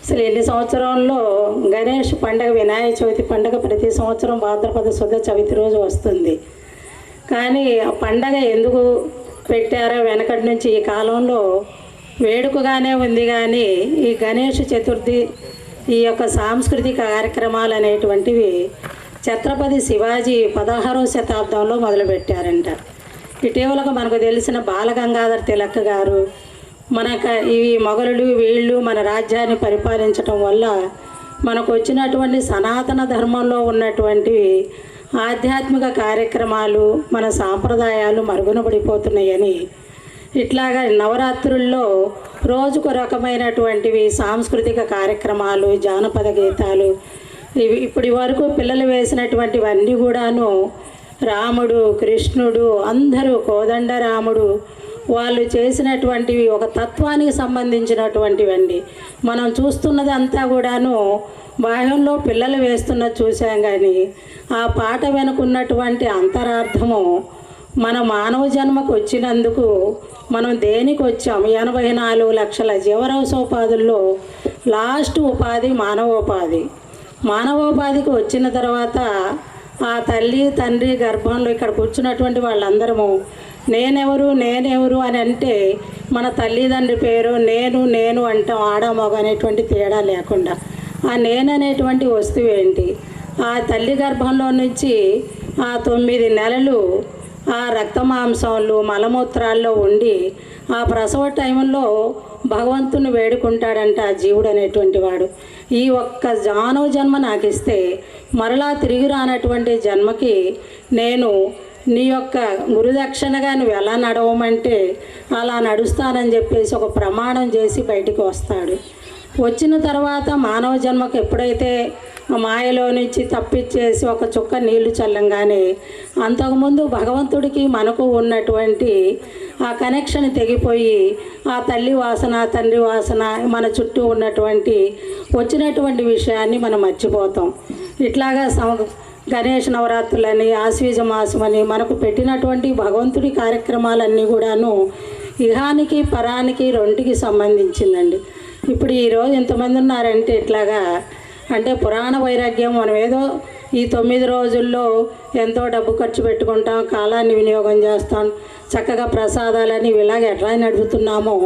అసలు ఎన్ని సంవత్సరంలో గణేష్ పండగ, వినాయక చవితి పండగ ప్రతి సంవత్సరం భాద్రపద శుద్ధ చవితి రోజు వస్తుంది. కానీ ఆ పండగ ఎందుకు పెట్టారో వెనకటి నుంచి ఈ కాలంలో వేడుకగానే ఉంది. కానీ ఈ గణేష్ చతుర్థి, ఈ యొక్క సాంస్కృతిక కార్యక్రమాలు అనేటువంటివి ఛత్రపతి శివాజీ 16వ శతాబ్దంలో మొదలుపెట్టారంట. ఇటీవలకు మనకు తెలిసిన బాలగంగాధర్ తిలక్ గారు ఈ మొఘలులు వీళ్ళు మన రాజ్యాన్ని పరిపాలించటం వల్ల మనకు వచ్చినటువంటి సనాతన ధర్మంలో ఉన్నటువంటి ఆధ్యాత్మిక కార్యక్రమాలు, మన సాంప్రదాయాలు మరుగున పడిపోతున్నాయని, ఇట్లాగా నవరాత్రుల్లో రోజుకు రకమైనటువంటివి సాంస్కృతిక కార్యక్రమాలు, జానపద గీతాలు, ఇవి ఇప్పటి వరకు పిల్లలు వేసినటువంటివన్నీ కూడాను రాముడు, కృష్ణుడు, అందరూ కోదండరాముడు వాళ్ళు చేసినటువంటివి ఒక తత్వానికి సంబంధించినటువంటివండి. మనం చూస్తున్నది అంతా కూడాను బాహ్యంలో పిల్లలు వేస్తున్నది చూసాం. కానీ ఆ పాట వెనుకున్నటువంటి అంతరార్థము, మన మానవ జన్మకు వచ్చినందుకు మనం దేనికి వచ్చాం? 84 లక్షల జీవరాశోపాధుల్లో లాస్ట్ ఉపాధి మానవోపాధి. మానవోపాధికి వచ్చిన తర్వాత ఆ తల్లి తండ్రి గర్భంలో ఇక్కడ కూర్చున్నటువంటి వాళ్ళందరము నేనెవరు అని అంటే మన తల్లిదండ్రి పేరు నేను అంటాం, ఆడమొగ అనేటువంటి తేడా లేకుండా. ఆ నేననేటువంటి వస్తువు ఏంటి? ఆ తల్లి గర్భంలో నుంచి ఆ 9 నెలలు ఆ రక్తమాంసంలో మలమూత్రాల్లో ఉండి ఆ ప్రసవ టైంలో భగవంతుని వేడుకుంటాడంట ఆ జీవుడు అనేటువంటి వాడు. ఈ ఒక్క మానవ జన్మ నాకు ఇస్తే మరలా తిరిగి రానటువంటి జన్మకి నేను నీ యొక్క గురుదక్షిణగా నువ్వు ఎలా నడవమంటే అలా నడుస్తానని చెప్పేసి ఒక ప్రమాణం చేసి బయటికి వస్తాడు. వచ్చిన తర్వాత మానవ జన్మకు ఎప్పుడైతే మాయలో నుంచి తప్పిచ్చేసి ఒక చుక్క నీళ్లు చల్లంగానే అంతకుముందు భగవంతుడికి మనకు ఉన్నటువంటి ఆ కనెక్షన్ తెగిపోయి ఆ తల్లి వాసన, తండ్రి వాసన, మన చుట్టూ ఉన్నటువంటి వచ్చినటువంటి విషయాన్ని మనం మర్చిపోతాం. ఇట్లాగా గణేష్ నవరాత్రులని, ఆశ్వీజ మాసమని మనకు పెట్టినటువంటి భగవంతుడి కార్యక్రమాలన్నీ కూడాను ఇహానికి పరానికి రెండుకి సంబంధించిందండి. ఇప్పుడు ఈరోజు ఎంతమంది ఉన్నారంటే ఇట్లాగా అంటే పురాణ వైరాగ్యం, మనం ఏదో ఈ 9 రోజుల్లో ఎంతో డబ్బు ఖర్చు పెట్టుకుంటాం, కాలాన్ని వినియోగం చేస్తాం, చక్కగా ప్రసాదాలని ఇలాగ ఎట్లా నడుపుతున్నామో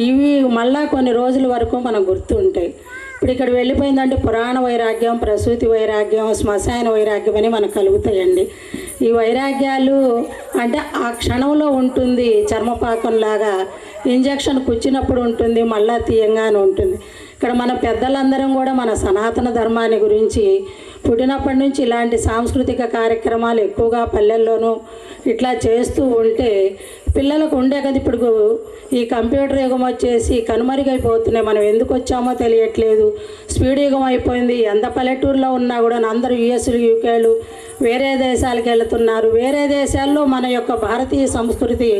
ఇవి మళ్ళా కొన్ని రోజుల వరకు మనకు గుర్తుంటాయి. ఇప్పుడు ఇక్కడ వెళ్ళిపోయిందంటే పురాణ వైరాగ్యం, ప్రసూతి వైరాగ్యం, శ్మశాన వైరాగ్యం అని మనకు కలుగుతాయండి. ఈ వైరాగ్యాలు అంటే ఆ క్షణంలో ఉంటుంది, చర్మపాకంలాగా ఇంజక్షన్ కుచ్చినప్పుడు ఉంటుంది, మళ్ళా తీయంగానే ఉంటుంది. ఇక్కడ మన పెద్దలందరం కూడా మన సనాతన ధర్మాన్ని గురించి పుట్టినప్పటి నుంచి ఇలాంటి సాంస్కృతిక కార్యక్రమాలు ఎక్కువగా పల్లెల్లోనూ ఇట్లా చేస్తూ ఉంటే పిల్లలకు ఉండే కదా. ఇప్పుడు ఈ కంప్యూటర్ యుగం వచ్చేసి కనుమరుగైపోతున్నాయి. మనం ఎందుకు వచ్చామో తెలియట్లేదు. స్పీడ్ యుగం అయిపోయింది. ఎంత పల్లెటూరులో ఉన్నా కూడా అందరూ యుఎస్లు, యూకేలు, వేరే దేశాలకు వెళుతున్నారు. వేరే దేశాల్లో మన యొక్క భారతీయ సంస్కృతి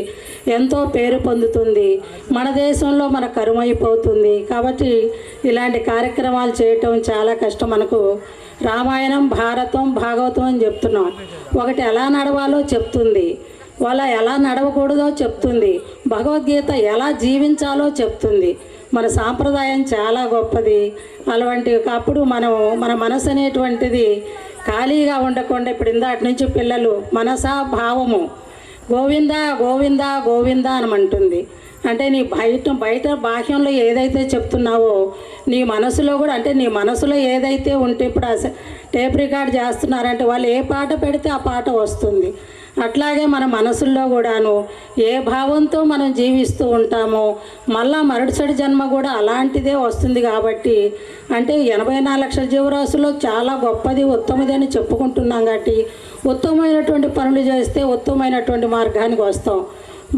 ఎంతో పేరు పొందుతుంది, మన దేశంలో మన కరుమైపోతుంది. కాబట్టి ఇలాంటి కార్యక్రమాలు చేయటం చాలా కష్టం. మనకు రామాయణం, భారతం, భాగవతం అని చెప్తున్నాం. ఒకటి ఎలా నడవాలో చెప్తుంది, వాళ్ళ ఎలా నడవకూడదో చెప్తుంది, భగవద్గీత ఎలా జీవించాలో చెప్తుంది. మన సాంప్రదాయం చాలా గొప్పది. అలాంటి అప్పుడు మన మనసు అనేటువంటిది ఖాళీగా ఉండకుండా ఇప్పుడు ఇందాటి నుంచి పిల్లలు మనసా భావము గోవింద గోవింద గోవింద అనమంటుంది. అంటే నీ బయట బాహ్యంలో ఏదైతే చెప్తున్నావో నీ మనసులో కూడా, అంటే నీ మనసులో ఏదైతే ఉంటే ఇప్పుడు టేప్ రికార్డ్ చేస్తున్నారంటే వాళ్ళు ఏ పాట పెడితే ఆ పాట వస్తుంది. అట్లాగే మన మనసుల్లో కూడాను ఏ భావంతో మనం జీవిస్తూ ఉంటామో మళ్ళా మరుసటి జన్మ కూడా అలాంటిదే వస్తుంది. కాబట్టి అంటే 84 లక్షల జీవరాశుల్లో చాలా గొప్పది, ఉత్తమది అని చెప్పుకుంటున్నాం. కాబట్టి ఉత్తమమైనటువంటి పనులు చేస్తే ఉత్తమమైనటువంటి మార్గానికి వస్తాం.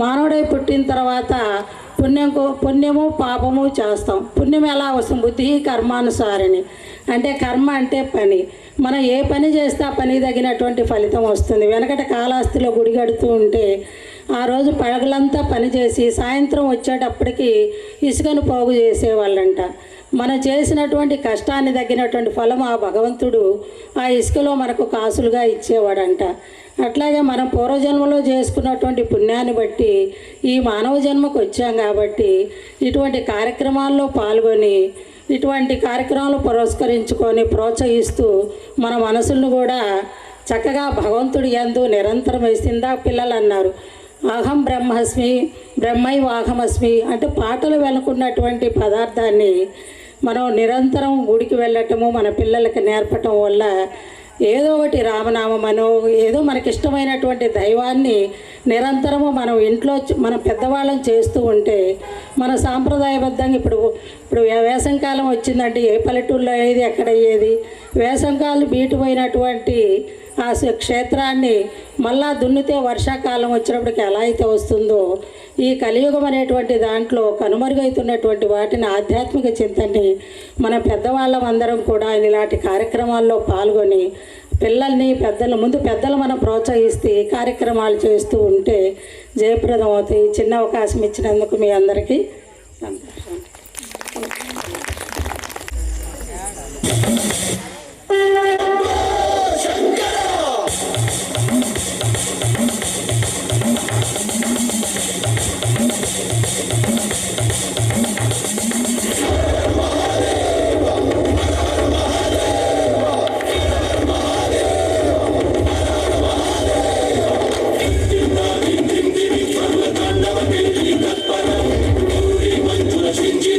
మానవుడై పుట్టిన తర్వాత పుణ్యము పాపము చేస్తాం. పుణ్యం ఎలా వస్తుంది? బుద్ధి కర్మానుసారిని, అంటే కర్మ అంటే పని. మనం ఏ పని చేస్తే ఆ పని తగినటువంటి ఫలితం వస్తుంది. వెనకట కాళహస్తిలో గుడి కడుతూ ఉంటే ఆ రోజు పగలంతా పనిచేసి సాయంత్రం వచ్చేటప్పటికి ఇసుకను పోగు చేసేవాళ్ళంట. మనం చేసినటువంటి కష్టాన్ని తగ్గినటువంటి ఫలం ఆ భగవంతుడు ఆ ఇసుకలో మనకు కాసులుగా ఇచ్చేవాడంట. అట్లాగే మనం పూర్వజన్మలో చేసుకున్నటువంటి పుణ్యాన్ని బట్టి ఈ మానవ జన్మకు వచ్చాం. కాబట్టి ఇటువంటి కార్యక్రమాల్లో పాల్గొని ఇటువంటి కార్యక్రమాలు పురస్కరించుకొని ప్రోత్సహిస్తూ మన మనసులను కూడా చక్కగా భగవంతుడి యందు నిరంతరం వేసిందా పిల్లలు అన్నారు. అహం బ్రహ్మస్మి బ్రహ్మైవాహమస్మి అంటే పాటలు వెనుకున్నటువంటి పదార్థాన్ని మనం నిరంతరం గుడికి వెళ్ళటము మన పిల్లలకి నేర్పటం వల్ల ఏదో ఒకటి రామనామమనో ఏదో మనకిష్టమైనటువంటి దైవాన్ని నిరంతరము మనం ఇంట్లో మన పెద్దవాళ్ళని చేస్తూ ఉంటే మన సాంప్రదాయబద్ధంగా ఇప్పుడు వేసంకాలం వచ్చిందంటే ఏ పల్లెటూరులో అయ్యేది ఎక్కడ అయ్యేది, వేసంకాలం బీటుపోయినటువంటి ఆ క్షేత్రాన్ని మళ్ళా దున్నితే వర్షాకాలం వచ్చినప్పటికి ఎలా అయితే వస్తుందో ఈ కలియుగం అనేటువంటి దాంట్లో కనుమరుగైతున్నటువంటి వాటిని ఆధ్యాత్మిక చింతనని మన పెద్దవాళ్ళం అందరం కూడా ఇలాంటి కార్యక్రమాల్లో పాల్గొని పిల్లల్ని పెద్దలు మనం ప్రోత్సహిస్తే కార్యక్రమాలు చేస్తూ ఉంటే జయప్రదం అవుతాయి. చిన్న అవకాశం ఇచ్చినందుకు మీ అందరికీ సంతోషం. Change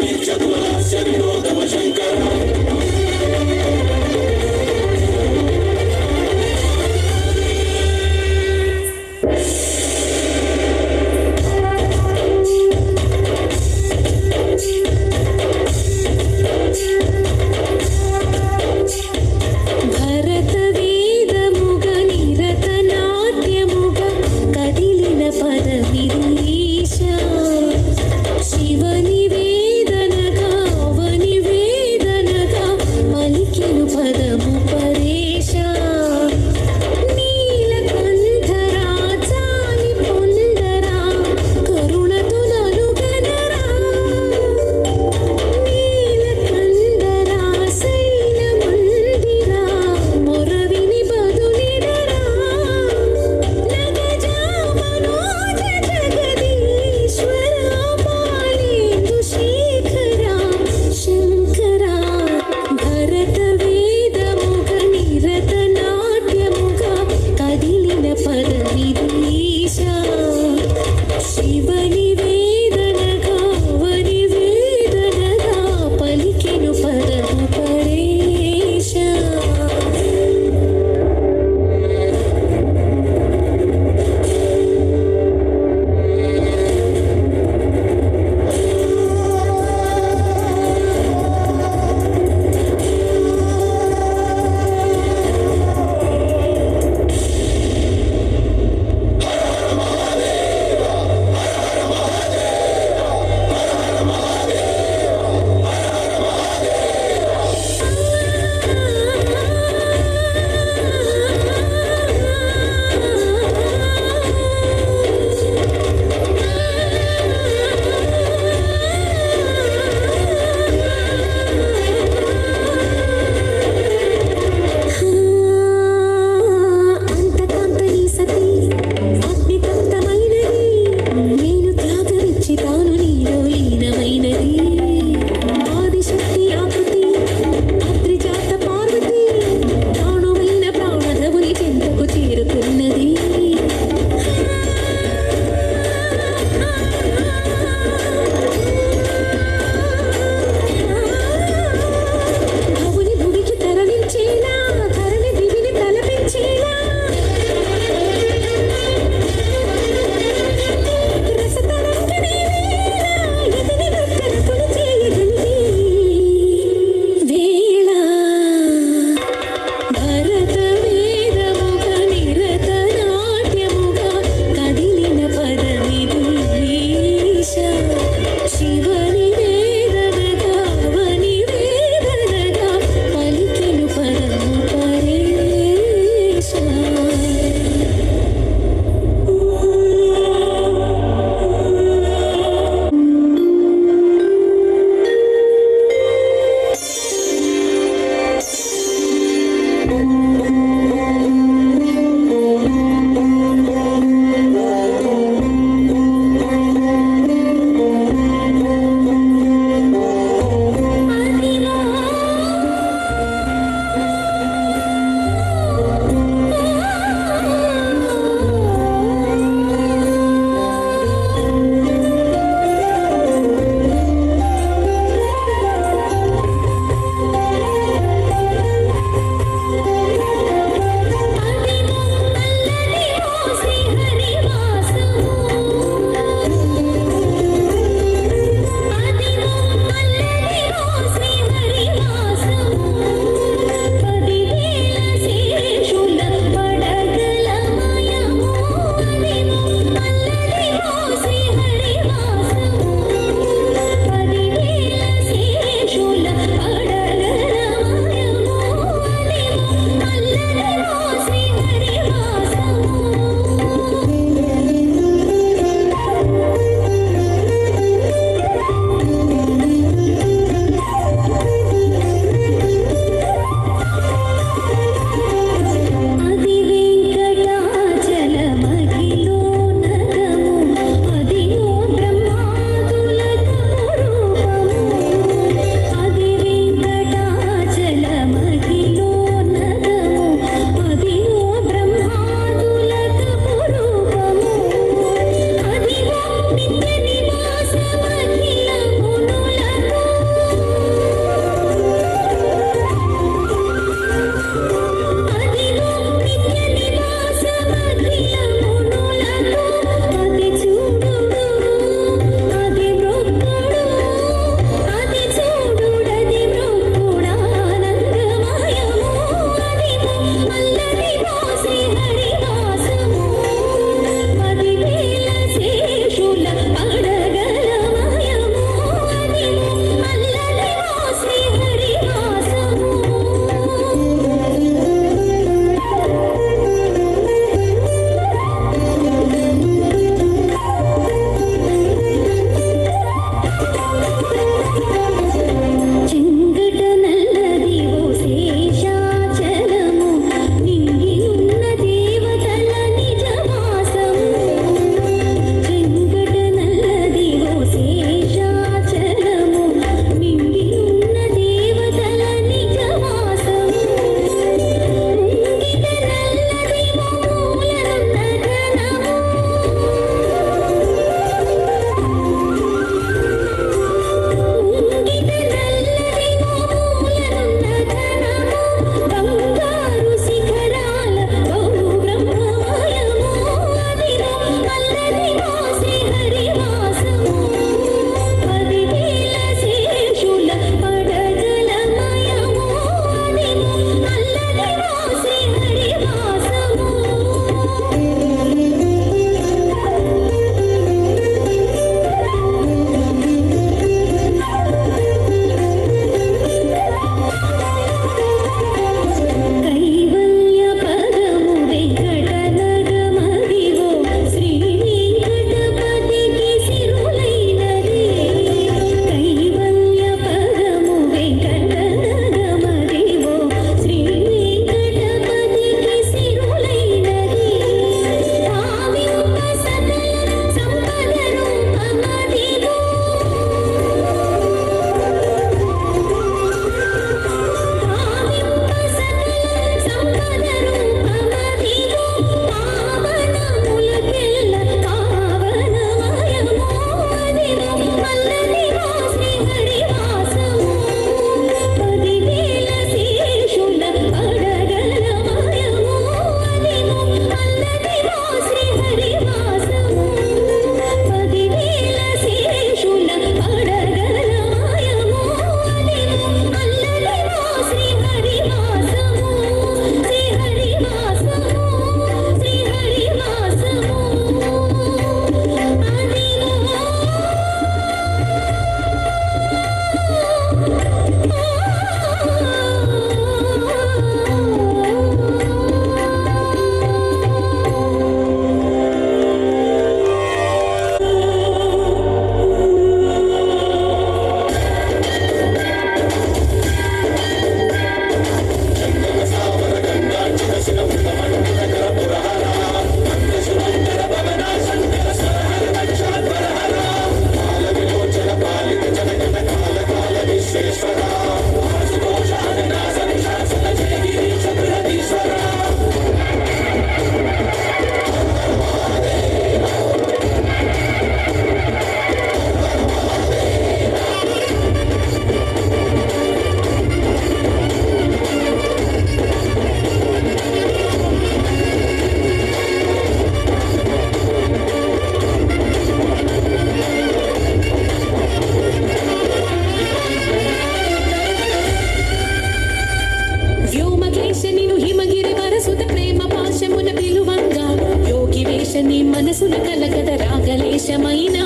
మనసున కలగద రాగలేశమైన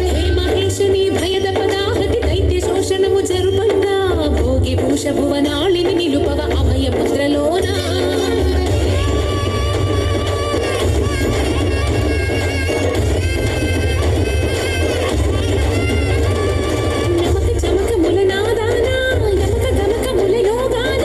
హే మహేశని భయద పదాహతి దైత్య శోషణము జరుపంగా భోగి భూష భువనాళిని నిలుపవ అభయ ముద్రలోన నమక చమకముల నాదాన యమక గమకముల యోగాన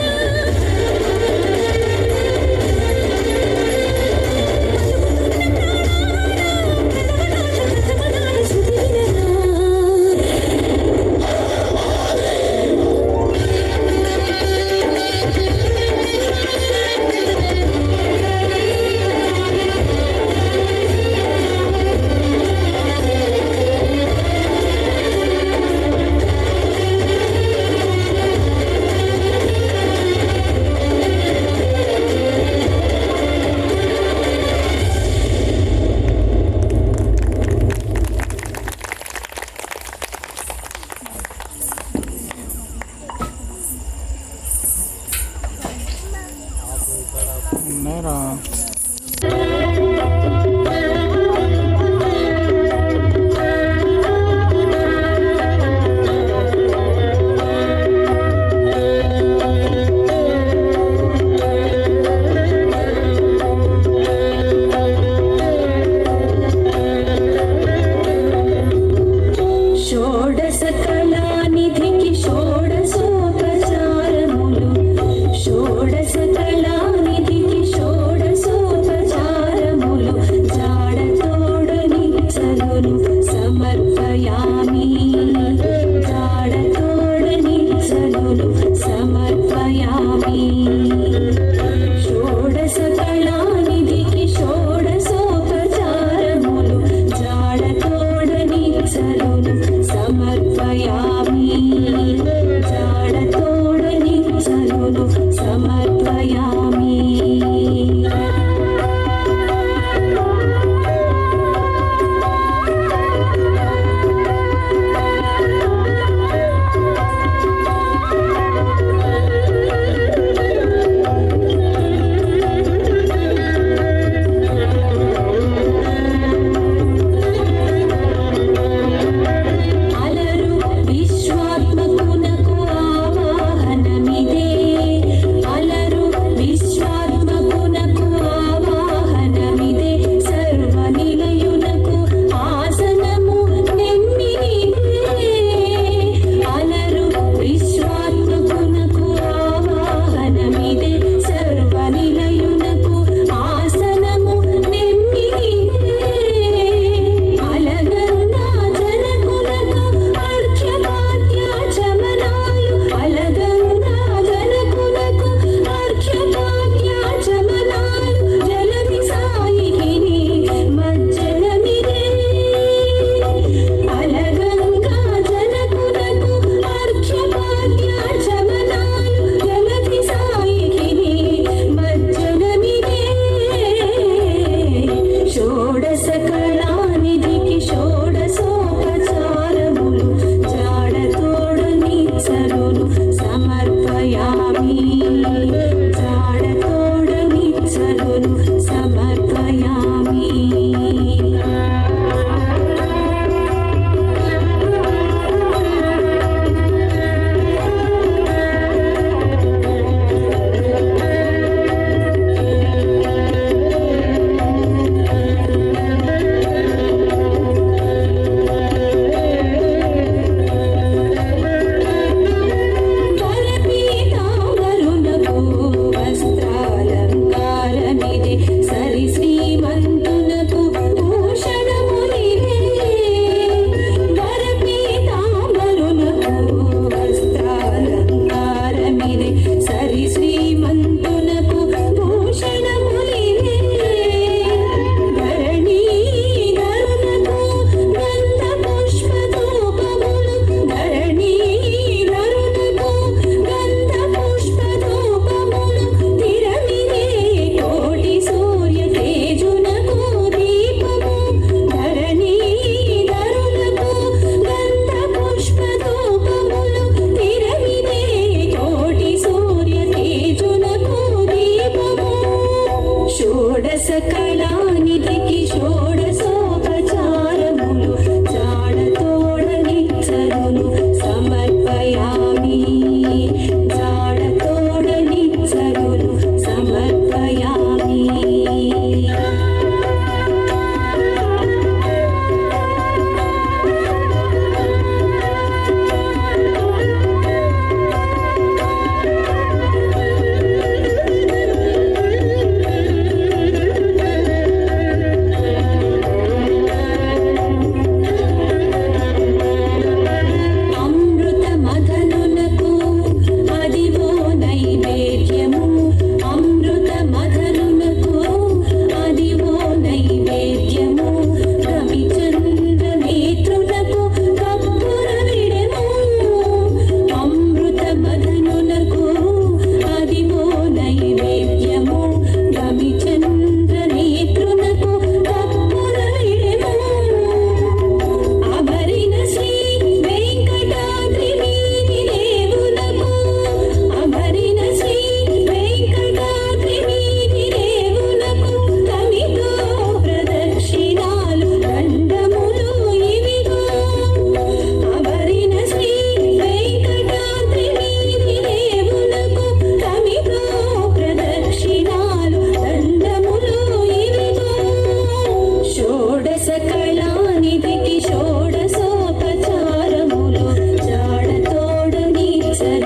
ఉన్నారా? షోడశ కళానిధికి షోడశోపచారములు షోడశ కళానిధికి షోడశోపచారములు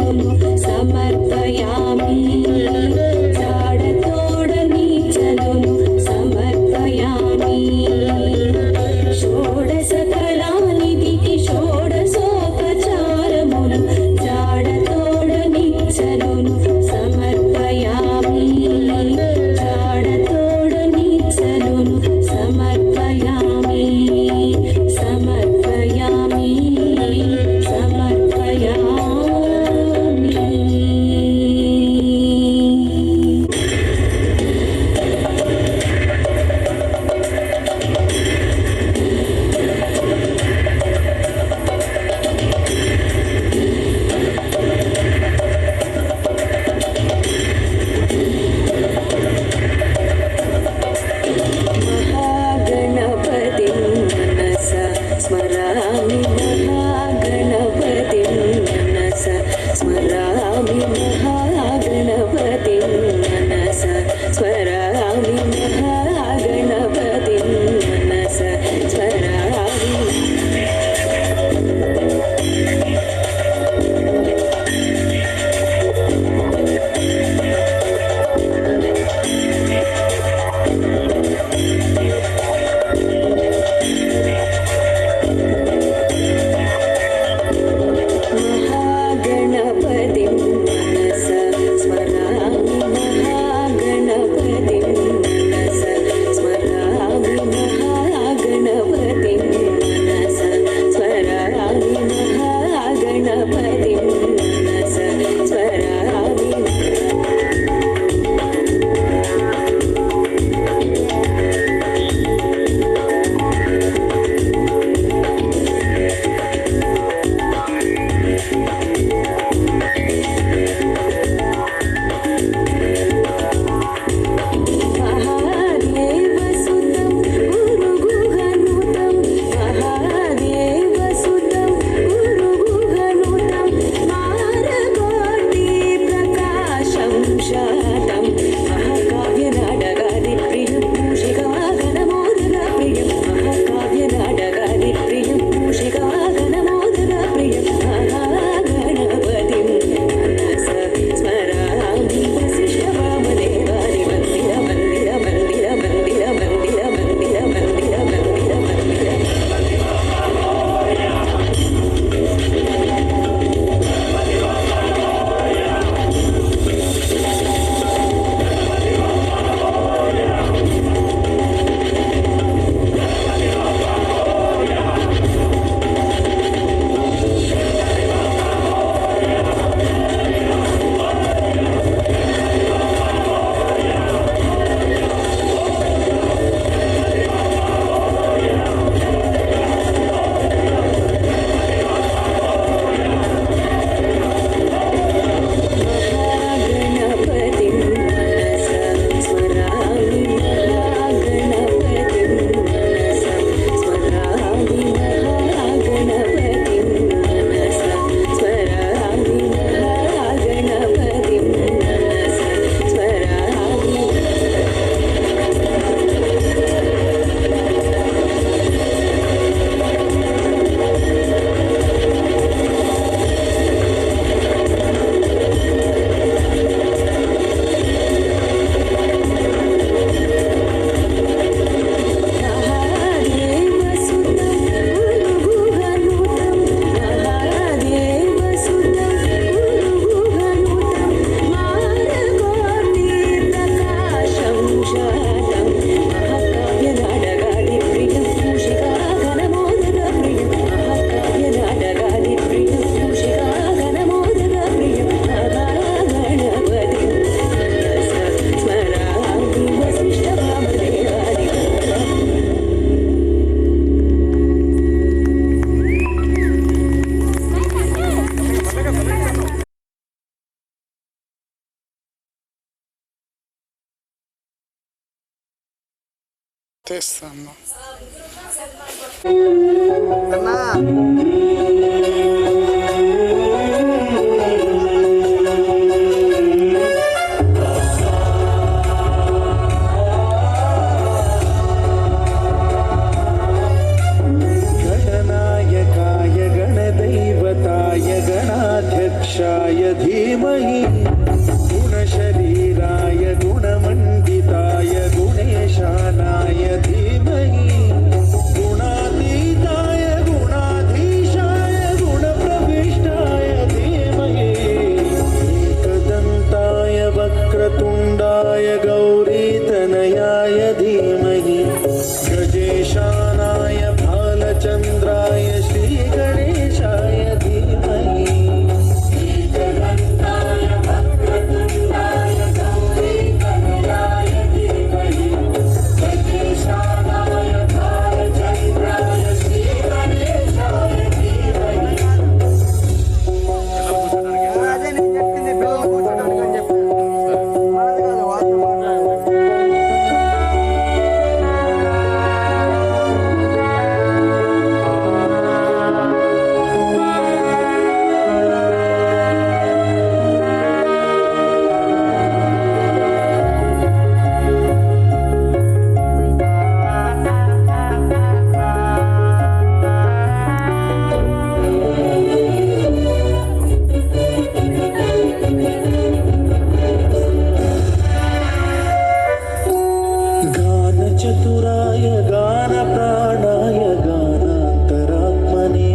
చలును సమర్పయామి జాడతోడని చలును సమర్పయామి షోడశ కళానిధికి షోడశోపచారములు జాడతోడని చలును సమర్పయామి జాడతోడని చలును సమర్పయామి సమర్పయామి महागणपतिं मनसा स्मरामि महागणपतिं मनसा स्मरामि महागणपतिं मनसा स्मरामि महागणपतिं मनसा स्मरामि महागणपतिं मनसा स्मरामि महागणपतिं मनसा स्मरामि महागणपतिं मनसा स्मरामि महागणपतिं मनसा स्मरामि महादेवसुतं गुरुगुहनुतं महादेवसुतं गुरुगुहनुतं मारकोटिप्रकाशं शातं महाकाव्यनाटकादिप्रियं मूषिकागणमोदकप्रियं महाकाव्यनाटकादिप्रियं मूषिकागणमोदकप्रियं महागणपतिं मनसा स्मरामि वसिष्ठवामदेवादि मन्दिर मन्दिर मन्दिर मन्दिर मन्दिर मन्दिर मन्दिर मन्दिर मन्दिर महागणपतिं मनसा स्मरामि महागणपतिं मनसा स्मरामि महागणपतिं मनसा स्मरामि महागणपतिं मनसा स्मरामि महादेवसुतं गुरुगुहनुतं महादेवसुतं गुरुगुहनुतं मारकोटिप्रकाशं शातं महाकाव्यनाटकादिप्रियं मूषिकागणमोदकप्रियं महाकाव्यनाटकादिप्रियं मूषिकागणमोदकप्रियं महागणपतिं मनसा स्मरामि वसिष्ठवामदेवादि తెస్తాను गणनायकाय गणदैवताय गणाध्यक्षाय गुणशरीराय धीमहि गुणशरीराय गुणमण्डिताय गुणेशानाय धीमहि गुणातीताय गुणाधीशाय गुणप्रविष्टाय धीमहि एकदन्ताय वक्रतुण्डाय गौरीतनयाय धीमहि गजेशानाय भालचन्द्राय श्रीगणेशाय धीमहि అదే నేను చెప్పింది పిల్లలు కూర్చోడానికి అని చెప్పాను మనది కాదు వాళ్ళతో మాట్లాడాలి गानचतुराय गानप्राणाय गानान्तरात्मने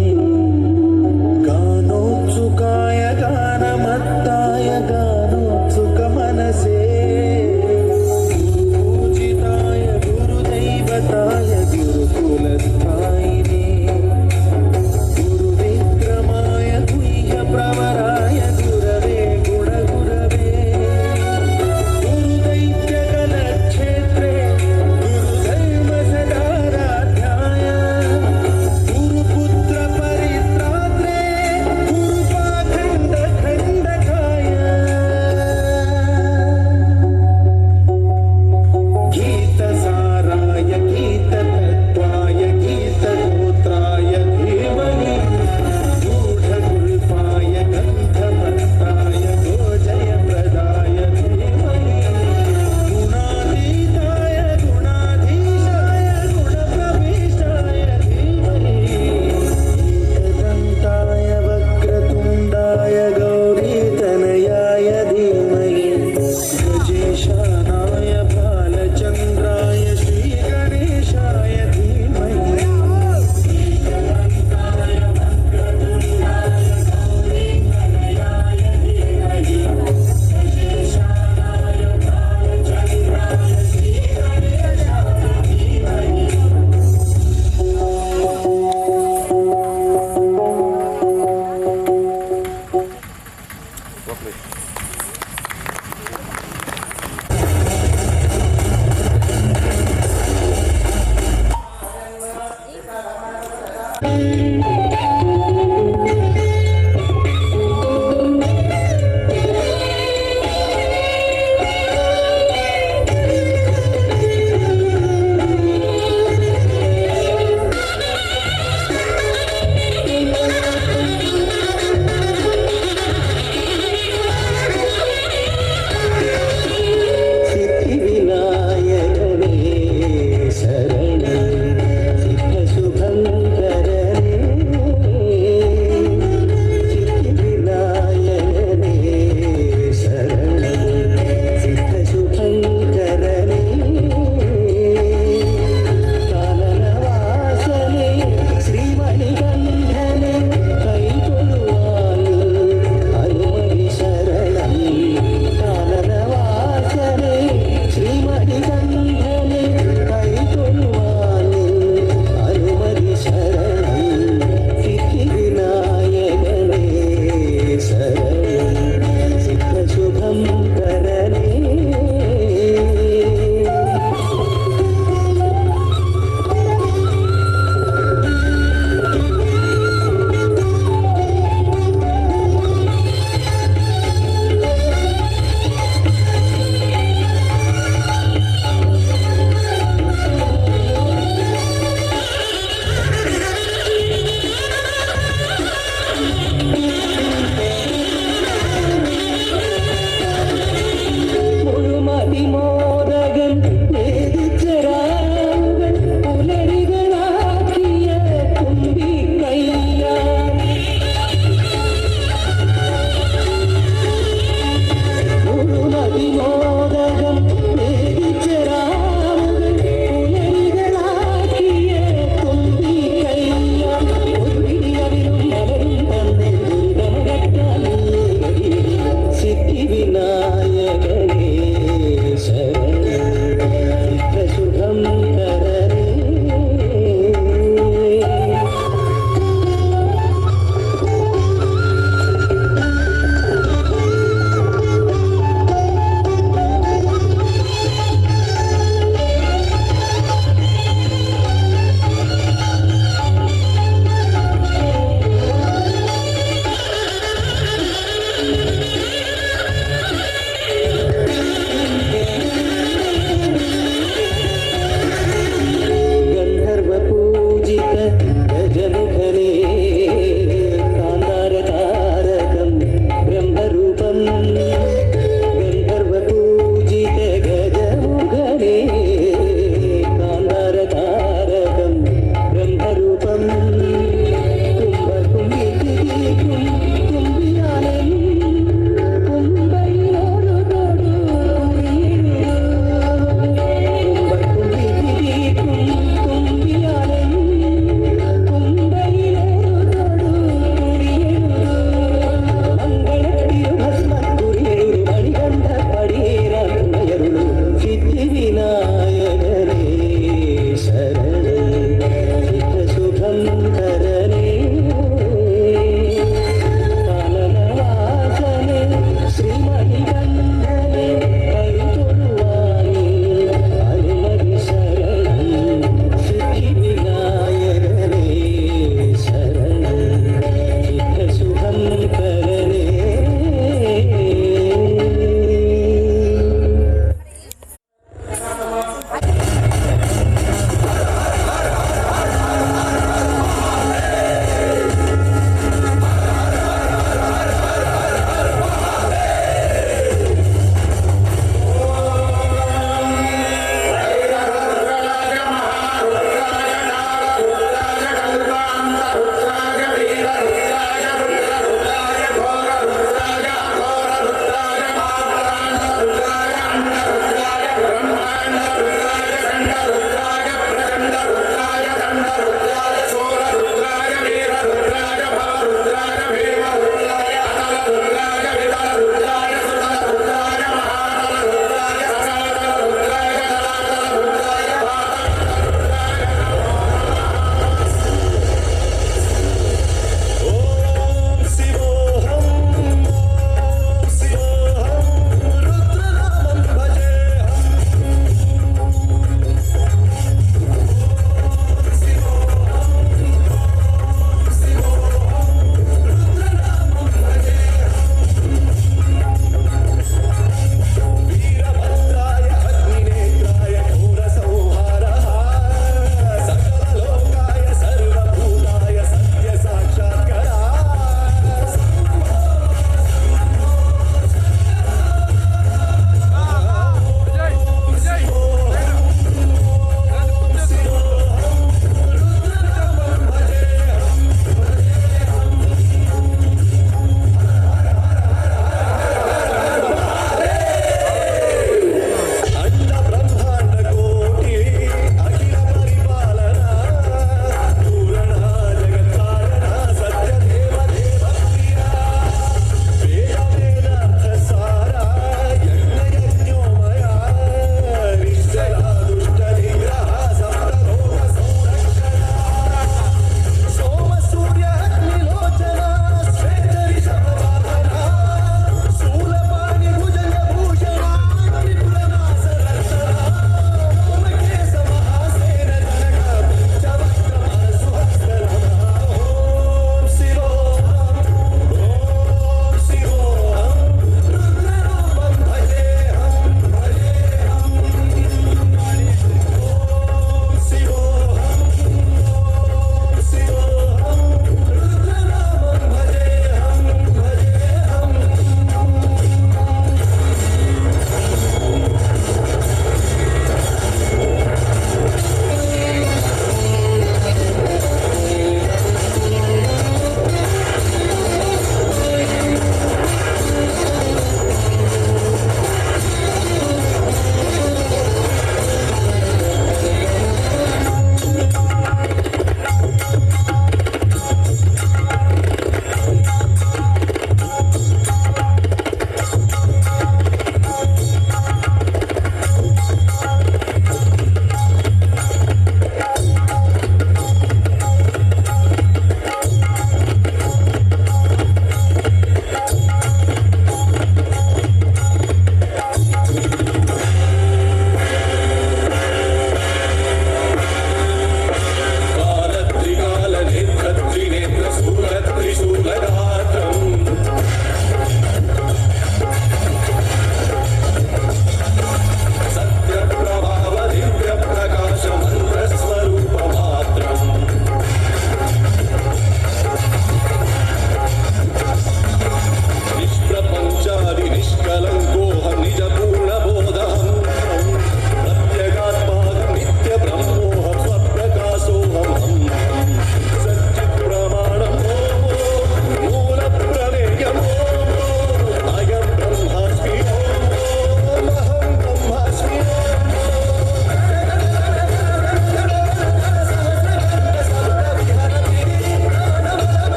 गानोत्सुकाय गानमत्ताय गानोत्सुकमनसे गुरुपूजिताय गुरुदैवताय गुरुकुलस्थायिने गुरुविक्रमाय गुह्यप्रवराय गुरवे गुणगुरवे गुरुदैत्यकलक्षेत्रे गुरुधर्मसदाराध्याय गुरुपुत्रपरित्रात्रे गुरुपाखण्डखण्डकाय गीतसाराय गीततत्त्वाय गीतगोत्राय धीमहि गूढगुल्फाय गन्धमत्ताय गोजयप्रदाय धीमहि गुणातीताय गुणाधीशाय गुणप्रविष्टाय धीमहि एकदन्ताय वक्रतुण्डाय गौरीतनयाय धीमहि गजेशानाय भालचन्द्राय श्रीगणेशाय धीमहि सिद्धिविनायकने शरणं सिद्धशुभङ्करने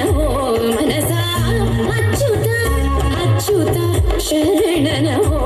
ನಮೋ ಮನಸ ಅಚ್ಯುತ ಅಚ್ಯುತ ಶರಣ ನಮೋ